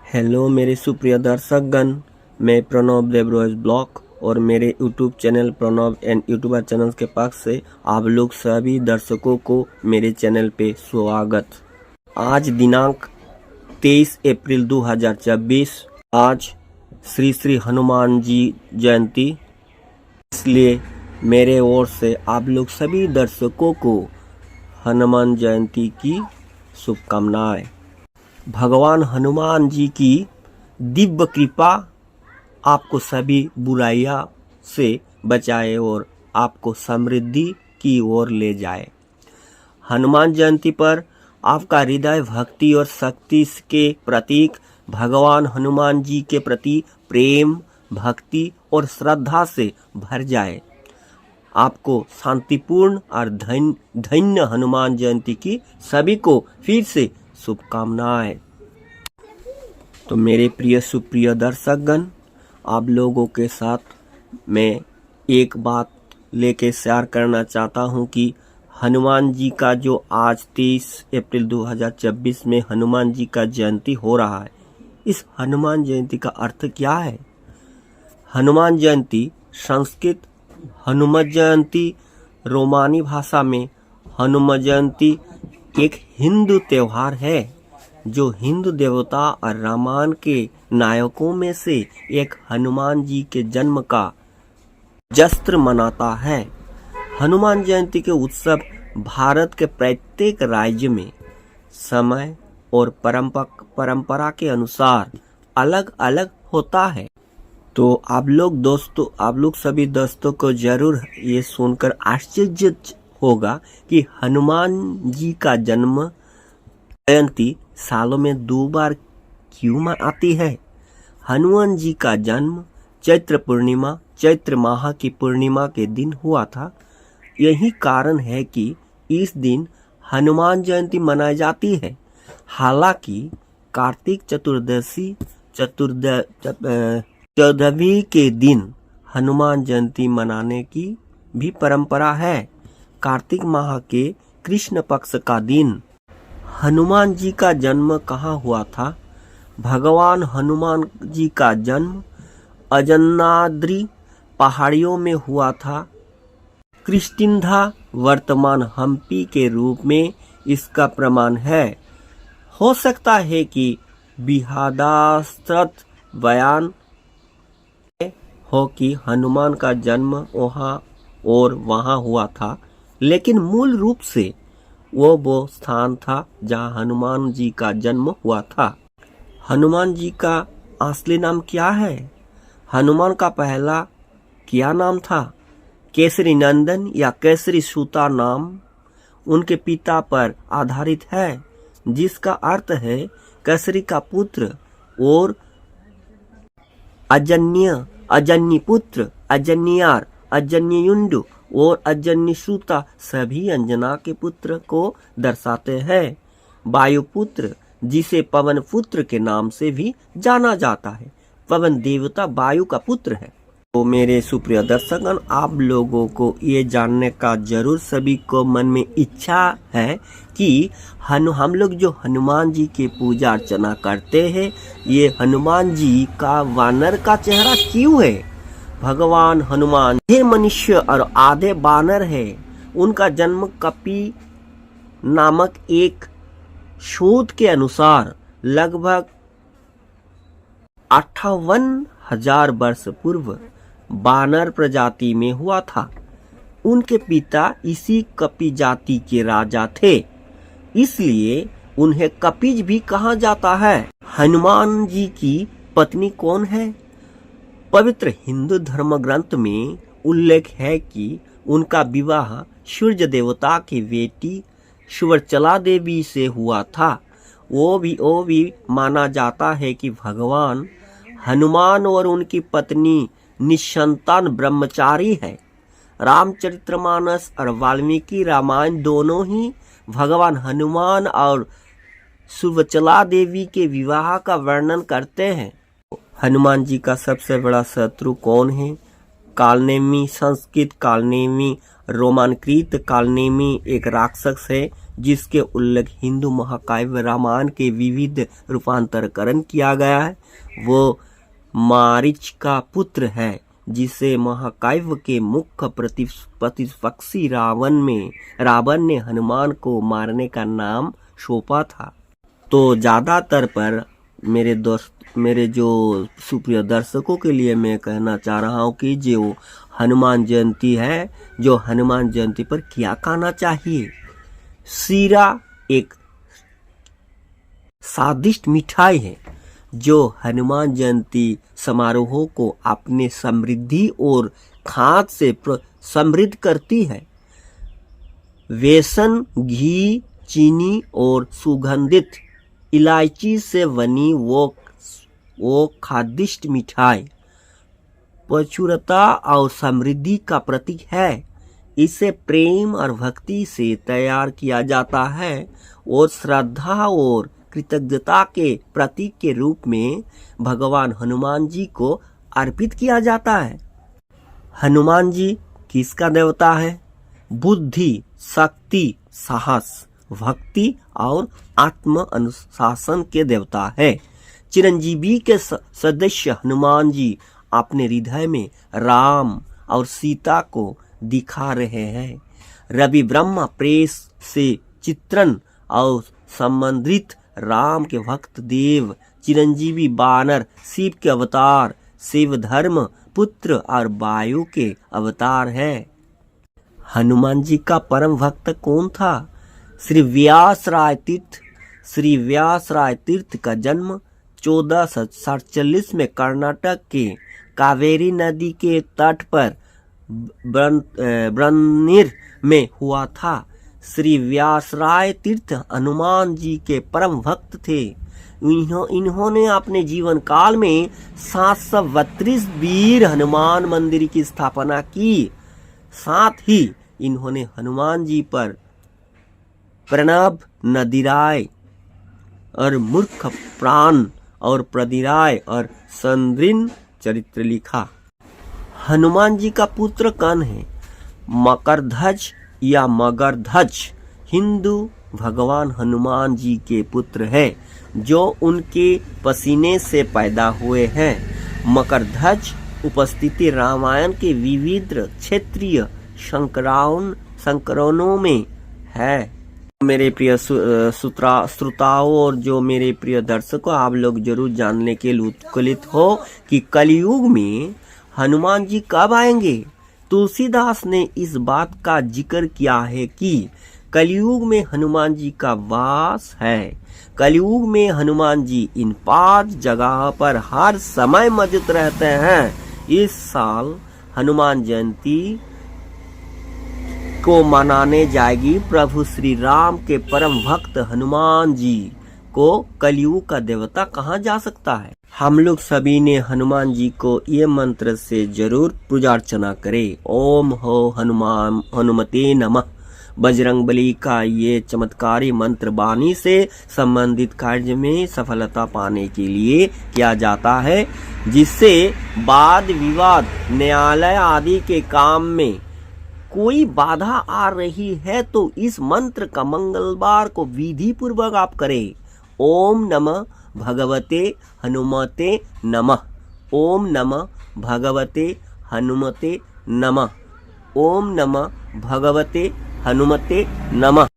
Hello मेरे सुप्रिय दर्शकगण, मैं Pranav देवरोज blog और मेरे YouTube channel Pranav and YouTuber channel के पक्ष से आप लोग सभी दर्शकों को मेरे चैनल पे स्वागत। आज दिनांक 23 अप्रैल 2024, आज श्री श्री हनुमान जी जयंती, इसलिए मेरे ओर से आप लोग सभी दर्शकों को हनुमान जयंती की शुभकामनाएं। भगवान हनुमान जी की दिव्य कृपा आपको सभी बुराइयां से बचाए और आपको समृद्धि की ओर ले जाए। हनुमान जयंती पर आपका हृदय भक्ति और शक्ति के प्रतीक भगवान हनुमान जी के प्रति प्रेम, भक्ति और श्रद्धा से भर जाए। आपको शांतिपूर्ण और धन्य हनुमान जयंती की सभी को फिर से शुभकामनाएं। तो मेरे प्रिय सुप्रिय दर्शकगण, आप लोगों के साथ मैं एक बात लेके शेयर करना चाहता हूं कि हनुमान जी का जो आज 23 अप्रैल 2024 में हनुमान जी का जयंती हो रहा है, इस हनुमान जयंती का अर्थ क्या है? हनुमान जयंती संस्कृत हनुमत जयंती, रोमानी भाषा में हनुमान जयंती एक हिंदू त्योहार है जो हिंदू देवता और रामायण के नायकों में से एक हनुमान जी के जन्म का जश्न मनाता है। हनुमान जयंती के उत्सव भारत के प्रत्येक राज्य में समय और परंपरा के अनुसार अलग अलग होता है। तो आप लोग सभी दोस्तों को जरूर ये सुनकर आश्चर्य होगा कि हनुमान जी का जन्म जयंती सालों में 2 बार क्यों आती है। हनुमान जी का जन्म चैत्र माह की पूर्णिमा के दिन हुआ था। यही कारण है कि इस दिन हनुमान जयंती मनाई जाती है। हालांकि कार्तिक चौदहवीं के दिन हनुमान जयंती मनाने की भी परंपरा है। कार्तिक माह के कृष्ण पक्ष का दिन हनुमान जी का जन्म कहाँ हुआ था? भगवान हनुमान जी का जन्म अजन्नाद्रि पहाड़ियों में हुआ था। किष्किंधा वर्तमान हम्पी के रूप में इसका प्रमाण है। हो सकता है कि बिहादास्त्रत बयान हो कि हनुमान का जन्म वहाँ हुआ था, लेकिन मूल रूप से वो स्थान था जहाँ हनुमान जी का जन्म हुआ था। हनुमान जी का असली नाम क्या है? हनुमान का पहला क्या नाम था? केसरी नंदन या केसरी सूता नाम उनके पिता पर आधारित है, जिसका अर्थ है केसरी का पुत्र, और अजन्य पुत्र, अजन्यार, अजन्युंडु और अजन्य सूता सभी अंजना के पुत्र को दर्शाते हैं। वायुपुत्र, जिसे पवन पुत्र के नाम से भी जाना जाता है, पवन देवता वायु का पुत्र है। तो मेरे सुप्रिय दर्शकगण, आप लोगों को ये जानने का जरूर सभी को मन में इच्छा है कि हम लोग जो हनुमान जी की पूजा अर्चना करते हैं, ये हनुमान जी का वानर का चेहरा क्यों है? भगवान हनुमान आधे मनुष्य और आधे बानर है। उनका जन्म कपि नामक एक शोध के अनुसार लगभग 58,000 वर्ष पूर्व बानर प्रजाति में हुआ था। उनके पिता इसी कपि जाति के राजा थे, इसलिए उन्हें कपिज भी कहा जाता है। हनुमान जी की पत्नी कौन है? पवित्र हिंदू धर्म ग्रंथ में उल्लेख है कि उनका विवाह सूर्य देवता की बेटी सुवर्चला देवी से हुआ था। वो भी माना जाता है कि भगवान हनुमान और उनकी पत्नी निसंतान ब्रह्मचारी है। रामचरितमानस और वाल्मीकि रामायण दोनों ही भगवान हनुमान और सुवर्चला देवी के विवाह का वर्णन करते हैं। हनुमान जी का सबसे बड़ा शत्रु कौन है? कालनेमी, संस्कृत कालनेमी रोमांकृत कालने में एक राक्षस है जिसके उल्लेख हिंदू महाकाव्य रामायण के विविध रूपांतरकरण किया गया है। वो मारीच का पुत्र है जिसे महाकाव्य के मुख्य प्रतिपक्षी रावण ने हनुमान को मारने का नाम सौंपा था। तो ज्यादातर पर मेरे जो सुप्रिय दर्शकों के लिए मैं कहना चाह रहा हूँ कि जो हनुमान जयंती है, जो हनुमान जयंती पर क्या खाना चाहिए। शीरा एक स्वादिष्ट मिठाई है जो हनुमान जयंती समारोह को अपने समृद्धि और खाद से समृद्ध करती है। बेसन, घी, चीनी और सुगंधित इलायची से बनी वो खादिष्ट मिठाई प्रचुरता और समृद्धि का प्रतीक है। इसे प्रेम और भक्ति से तैयार किया जाता है और श्रद्धा और कृतज्ञता के प्रतीक के रूप में भगवान हनुमान जी को अर्पित किया जाता है। हनुमान जी किसका देवता है? बुद्धि, शक्ति, साहस, भक्ति और आत्म अनुशासन के देवता है। चिरंजीवी के सदस्य हनुमान जी अपने हृदय में राम और सीता को दिखा रहे हैं। रवि ब्रह्मा प्रेस से चित्रण और संबंधित राम के भक्त देव, चिरंजीवी बानर शिव के अवतार, शिव धर्म पुत्र और वायु के अवतार है। हनुमान जी का परम भक्त कौन था? श्री व्यास राय तीर्थ का जन्म 1447 में कर्नाटक के कावेरी नदी के तट पर ब्रह्मनीर में हुआ था। श्री व्यास राय तीर्थ हनुमान जी के परम भक्त थे। इन्होंने अपने जीवन काल में 732 वीर हनुमान मंदिर की स्थापना की। साथ ही इन्होंने हनुमान जी पर प्रणब, नदिराय और मूर्ख प्राण और प्रदिराय और संद्रिन चरित्र लिखा। हनुमान जी का पुत्र कौन है? मकरध्वज या मगरध्वज हिंदू भगवान हनुमान जी के पुत्र है जो उनके पसीने से पैदा हुए हैं। मकरध्वज उपस्थिति रामायण के विविध क्षेत्रीय संकरणों में है। मेरे प्रिय श्रोताओं और जो मेरे प्रिय दर्शकों, आप लोग जरूर जानने के लिए उत्कलित हो कि कलयुग में हनुमान जी कब आएंगे। तुलसीदास ने इस बात का जिक्र किया है कि कलयुग में हनुमान जी का वास है। कलयुग में हनुमान जी इन 5 जगह पर हर समय मौजूद रहते हैं। इस साल हनुमान जयंती को मनाने जाएगी। प्रभु श्री राम के परम भक्त हनुमान जी को कलयुग का देवता कहा जा सकता है। हम लोग सभी ने हनुमान जी को ये मंत्र से जरूर पूजा अर्चना करें। ओम हो हनुमते नमः। बजरंगबली का ये चमत्कारी मंत्र वाणी से संबंधित कार्य में सफलता पाने के लिए किया जाता है, जिससे वाद विवाद, न्यायालय आदि के काम में कोई बाधा आ रही है तो इस मंत्र का मंगलवार को विधि पूर्वक आप करें। ओम नमः भगवते हनुमते नमः। ओम नमः भगवते हनुमते नमः। ओम नमः भगवते हनुमते नमः।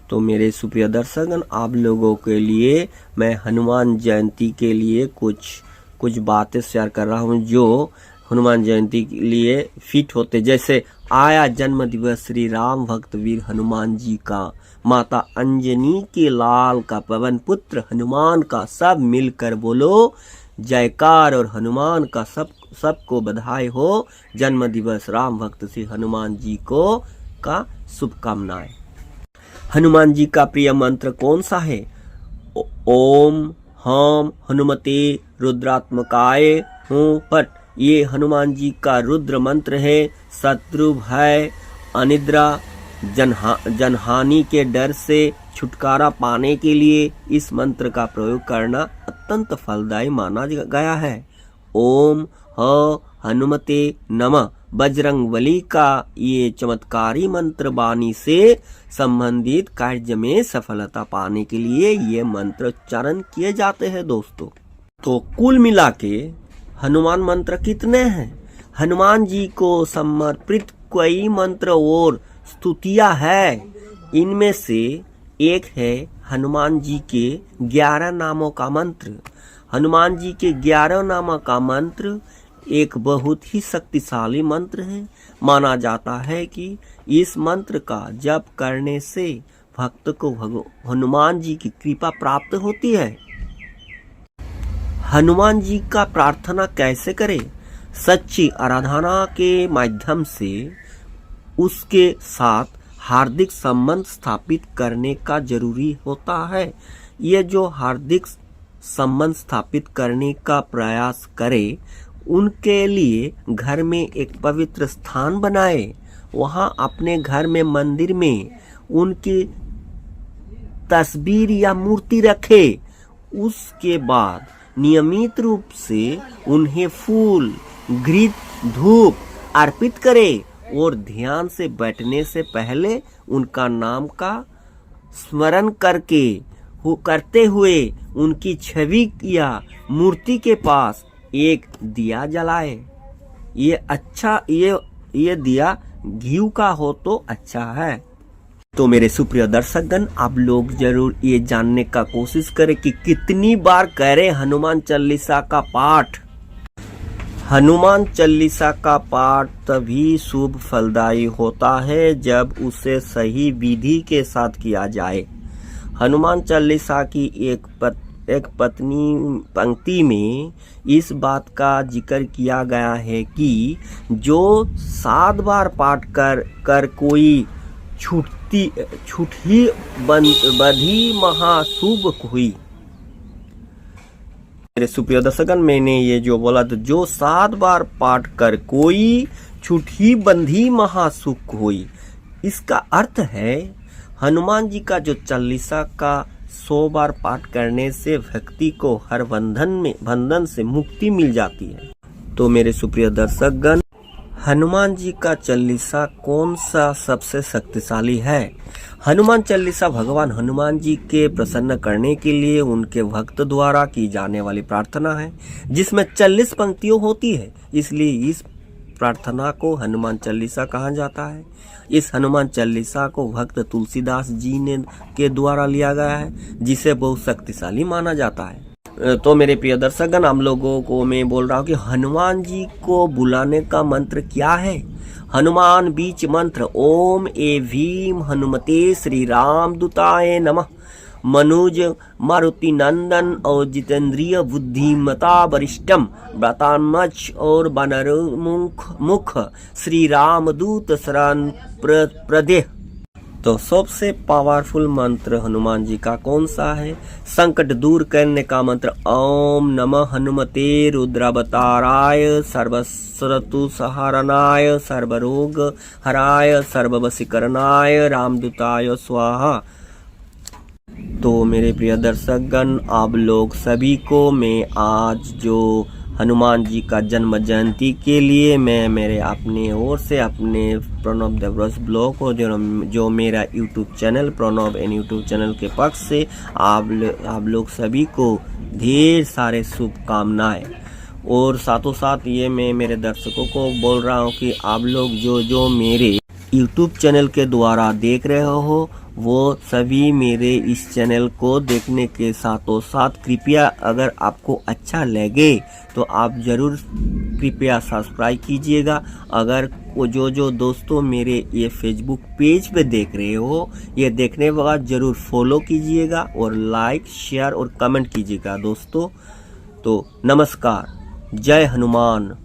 तो मेरे सुप्रिय दर्शकगण, आप लोगों के लिए मैं हनुमान जयंती के लिए कुछ बातें शेयर कर रहा हूँ जो हनुमान जयंती के लिए फिट होते। जैसे आया जन्म दिवस श्री राम भक्त वीर हनुमान जी का, माता अंजनी के लाल का, पवन पुत्र हनुमान का, सब मिलकर बोलो जयकार। और हनुमान का सबको बधाई हो। जन्म दिवस राम भक्त श्री हनुमान जी को का शुभकामनाएं। हनुमान जी का प्रिय मंत्र कौन सा है? ओम हम हनुमते रुद्रात्मकाय हूँ पट। ये हनुमान जी का रुद्र मंत्र है। शत्रु भय, अनिद्रा, जनहानि के डर से छुटकारा पाने के लिए इस मंत्र का प्रयोग करना अत्यंत फलदायी माना गया है। ओम ह हनुमते नमः बजरंगबली का ये चमत्कारी मंत्र वाणी से संबंधित कार्य में सफलता पाने के लिए ये मंत्र उच्चारण किए जाते हैं दोस्तों। तो कुल मिला के हनुमान मंत्र कितने हैं? हनुमान जी को समर्पित कई मंत्र और स्तुतियां है। इनमें से एक है हनुमान जी के 11 नामों का मंत्र। हनुमान जी के 11 नामों का मंत्र एक बहुत ही शक्तिशाली मंत्र है। माना जाता है कि इस मंत्र का जप करने से भक्त को हनुमान जी की कृपा प्राप्त होती है। हनुमान जी का प्रार्थना कैसे करें? सच्ची आराधना के माध्यम से उसके साथ हार्दिक संबंध स्थापित करने का जरूरी होता है। ये जो हार्दिक संबंध स्थापित करने का प्रयास करे, उनके लिए घर में एक पवित्र स्थान बनाए। वहां अपने घर में मंदिर में उनकी तस्वीर या मूर्ति रखे। उसके बाद नियमित रूप से उन्हें फूल, घृत, धूप अर्पित करे और ध्यान से बैठने से पहले उनका नाम का स्मरण करते हुए उनकी छवि या मूर्ति के पास एक दिया जलाए। ये दिया घी का हो तो अच्छा है। तो मेरे सुप्रिय दर्शकगण, आप लोग जरूर ये जानने का कोशिश करें कि कितनी बार करें हनुमान चालीसा का पाठ। हनुमान चालीसा का पाठ तभी शुभ फलदायी होता है जब उसे सही विधि के साथ किया जाए। हनुमान चालीसा की एक पंक्ति में इस बात का जिक्र किया गया है कि जो 7 बार पाठ कर कोई छूटी बधी महाशुभ हुई। मेरे सुप्रिय दर्शकगण, मैंने ये जो बोला तो जो 7 बार पाठ कर कोई छूटी बंधी महासुख हुई, इसका अर्थ है हनुमान जी का जो चालीसा का 100 बार पाठ करने से व्यक्ति को हर बंधन से मुक्ति मिल जाती है। तो मेरे सुप्रिय दर्शकगण, हनुमान जी का चालीसा कौन सा सबसे शक्तिशाली है? हनुमान चालीसा भगवान हनुमान जी के प्रसन्न करने के लिए उनके भक्त द्वारा की जाने वाली प्रार्थना है, जिसमें 40 पंक्तियों होती है। इसलिए इस प्रार्थना को हनुमान चालीसा कहा जाता है। इस हनुमान चालीसा को भक्त तुलसीदास जी के द्वारा लिया गया है, जिसे बहुत शक्तिशाली माना जाता है। तो मेरे प्रिय दर्शकगण, हम लोगों को मैं बोल रहा हूँ कि हनुमान जी को बुलाने का मंत्र क्या है? हनुमान बीच मंत्र ओम ए भीम हनुमते श्री राम दूताय नमः। मनुज मारुति नंदन और जितेंद्रिय बुद्धिमता वरिष्ठम व्रतान्मच और वानर मुख श्री राम दूत शरण प्रदेह। तो सबसे पावरफुल मंत्र हनुमान जी का कौन सा है? संकट दूर करने का मंत्र ओम नमः हनुमते रुद्रावताराय सर्वशत्रु सहारणाय सर्वरोग हराय सर्ववशीकरणाय रामदूताय स्वाहा। तो मेरे प्रिय दर्शकगण, आप लोग सभी को मैं आज जो हनुमान जी का जन्म जयंती के लिए मैं मेरे अपने ओर से अपने प्रणव देवराज ब्लॉग को जो मेरा YouTube channel Pranav and YouTube channel के पक्ष से आप लोग सभी को ढेर सारे शुभकामनाएं। और साथों साथ ये मैं मेरे दर्शकों को बोल रहा हूँ कि आप लोग जो मेरे यूट्यूब चैनल के द्वारा देख रहे हो, वो सभी मेरे इस चैनल को देखने के साथों साथ कृपया अगर आपको अच्छा लगे तो आप जरूर कृपया सब्सक्राइब कीजिएगा। अगर जो दोस्तों मेरे ये फेसबुक पेज पे देख रहे हो, ये देखने के बाद जरूर फॉलो कीजिएगा और लाइक शेयर और कमेंट कीजिएगा दोस्तों। तो नमस्कार, जय हनुमान।